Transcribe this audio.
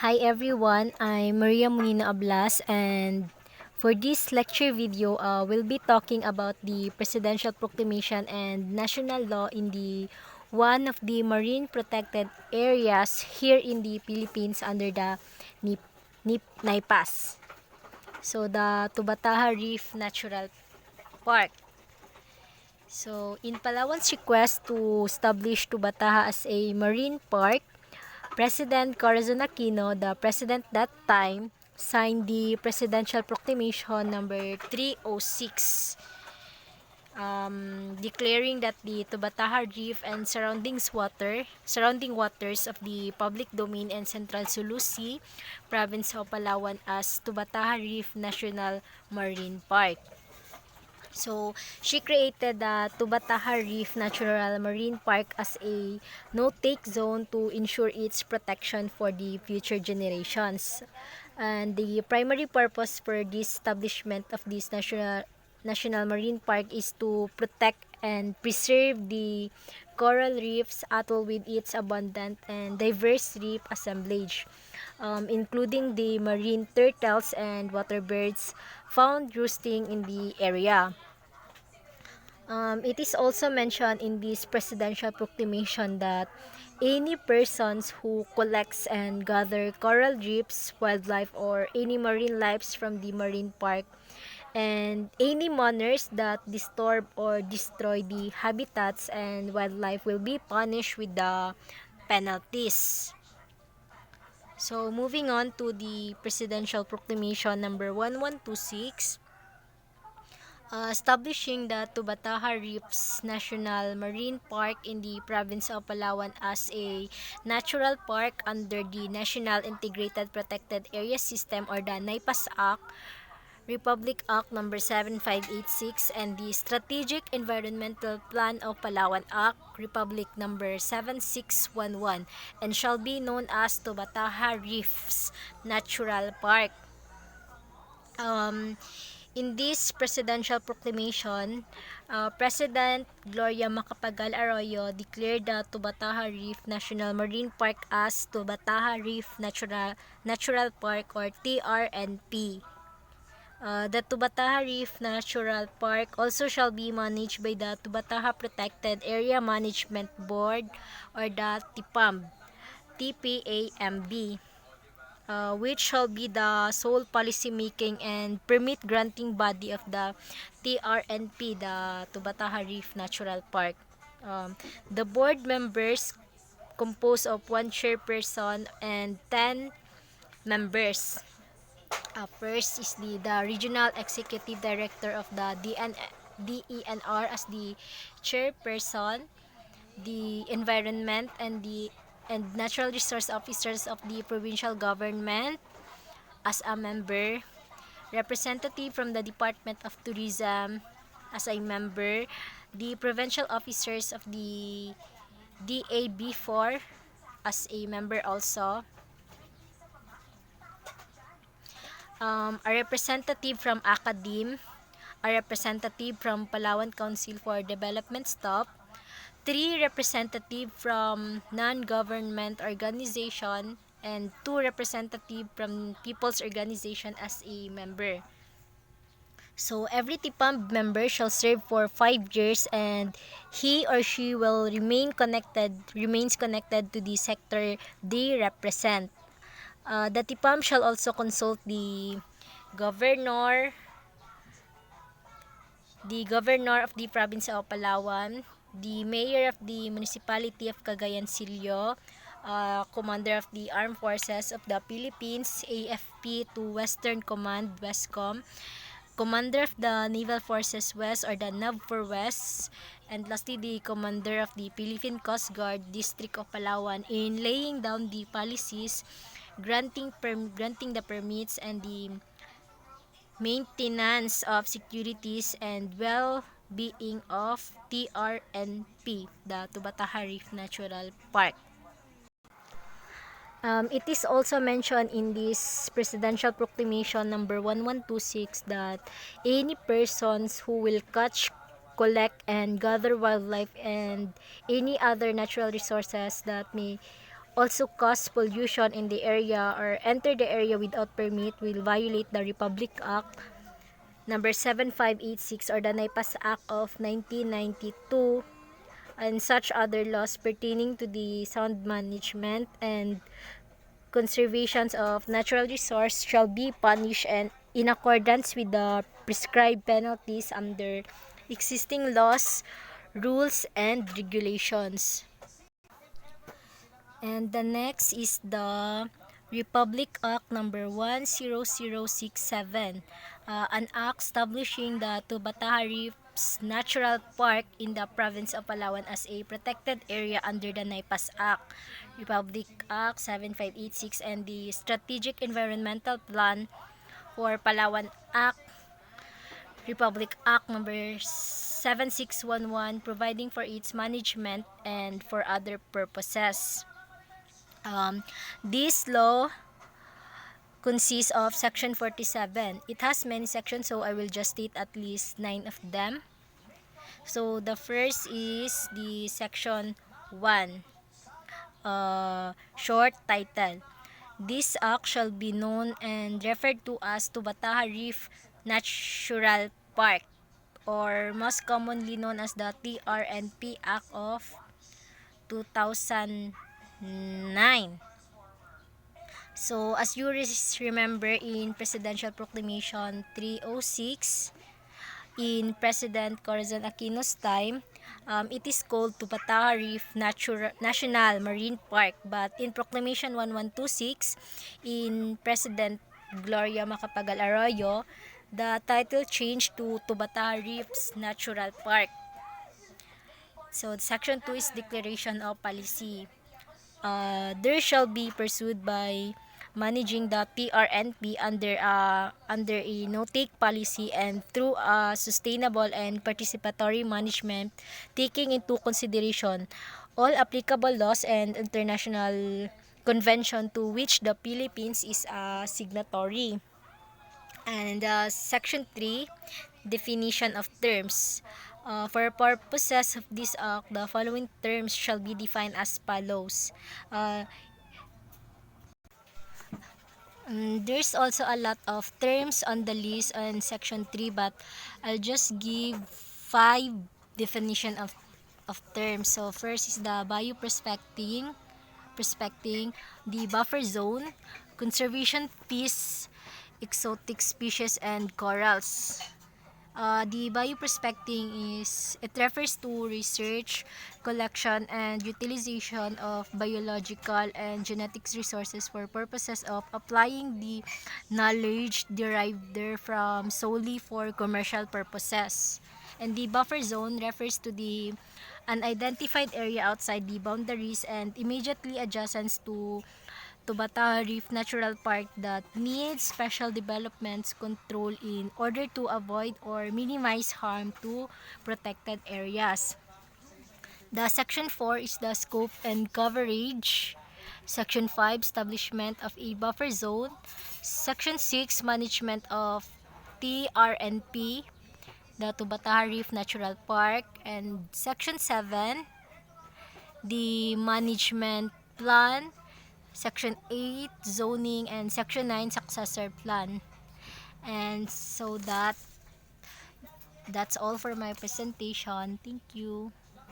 Hi everyone, I'm Maria Munina Ablas, and for this lecture video, we'll be talking about the Presidential Proclamation and national law in the one of the marine protected areas here in the Philippines under the NIPAS. So the Tubbataha Reef Natural Park. So in Palawan's request to establish Tubbataha as a marine park, President Corazon Aquino, the president that time, signed the Presidential Proclamation number 306, declaring that the Tubbataha Reef and surrounding waters of the public domain and Central Sulu Sea, province of Palawan as Tubbataha Reef National Marine Park. So, she created the Tubbataha Reef Natural Marine Park as a no-take zone to ensure its protection for the future generations. And the primary purpose for this establishment of this National Marine Park is to protect and preserve the coral reefs atoll with its abundant and diverse reef assemblage, including the marine turtles and water birds found roosting in the area. It is also mentioned in this presidential proclamation that any persons who collects and gather coral reefs, wildlife, or any marine lives from the marine park, and any manners that disturb or destroy the habitats and wildlife will be punished with the penalties. So moving on to the presidential proclamation number 1126, establishing the Tubbataha Reefs National Marine Park in the province of Palawan as a natural park under the National Integrated Protected Area System or the NIPAS Act, Republic Act number 7586, and the Strategic Environmental Plan of Palawan Act, Republic number 7611, and shall be known as Tubbataha Reefs Natural Park. Um, in this presidential proclamation, President Gloria Macapagal Arroyo declared the Tubbataha Reef National Marine Park as Tubbataha Reef Natural Park or TRNP. The Tubbataha Reef Natural Park also shall be managed by the Tubbataha Protected Area Management Board or the TPAMB, which shall be the sole policy-making and permit-granting body of the TRNP, the Tubbataha Reef Natural Park. The board members composed of one chairperson and 10 members. First is the Regional Executive Director of the DENR as the chairperson, the Environment and Natural Resource Officers of the provincial government as a member, representative from the Department of Tourism as a member, the provincial officers of the DAB4 as a member also, a representative from Academe, a representative from Palawan Council for Development Staff, 3 representative from non-government organization, and 2 representative from people's organization as a member. So every TIPAM member shall serve for 5 years, and he or she will remains connected to the sector they represent. The TIPAM shall also consult governor, the governor of the province of Palawan, the mayor of the municipality of Cagayan Silio, commander of the armed forces of the Philippines, AFP to Western Command, Westcom, commander of the Naval Forces West or the NAV4 West, and lastly the commander of the Philippine Coast Guard District of Palawan in laying down the policies, granting the permits, and the maintenance of securities and well-being of TRNP, the Tubbataha Reef Natural Park. It is also mentioned in this presidential proclamation number 1126 that any persons who will catch, collect, and gather wildlife and any other natural resources that may also cause pollution in the area or enter the area without permit will violate the Republic Act number 7586 or the NIPAS Act of 1992 and such other laws pertaining to the sound management and conservations of natural resource shall be punished and in accordance with the prescribed penalties under existing laws, rules, and regulations. And the next is the Republic Act number 10067, an act establishing the Tubbataha Reef's Natural Park in the province of Palawan as a protected area under the NIPAS Act, Republic Act 7586, and the Strategic Environmental Plan for Palawan Act, Republic Act number 7611, providing for its management and for other purposes. This law consists of Section 47. It has many sections, so I will just state at least 9 of them. So the first is the Section 1, short title. This act shall be known and referred to as Tubbataha Reef Natural Park, or most commonly known as the TRNP Act of 2009. So, as you remember in Presidential Proclamation 306, in President Corazon Aquino's time, it is called Tubbataha Reef National Marine Park. But in Proclamation 1126, in President Gloria Macapagal Arroyo, the title changed to Tubbataha Reef's Natural Park. So, Section 2 is Declaration of Policy. There shall be pursued by managing the TRNP under a no-take policy and through a sustainable and participatory management, taking into consideration all applicable laws and international convention to which the Philippines is a signatory. And Section 3, definition of terms. For purposes of this act, the following terms shall be defined as follows. There's also a lot of terms on the list on Section 3, but I'll just give 5 definition of terms. So first is the prospecting, the buffer zone, conservation fees, exotic species, and corals. The bioprospecting it refers to research, collection, and utilization of biological and genetics resources for purposes of applying the knowledge derived therefrom solely for commercial purposes. And the buffer zone refers to the unidentified area outside the boundaries and immediately adjacent to Tubbataha Reef Natural Park that needs special developments control in order to avoid or minimize harm to protected areas. The Section 4 is the scope and coverage. Section 5, establishment of a buffer zone. Section 6, management of TRNP, the Tubbataha Reef Natural Park. And Section 7, the management plan. Section 8, zoning, and Section 9, successor plan. And so that's all for my presentation. Thank you.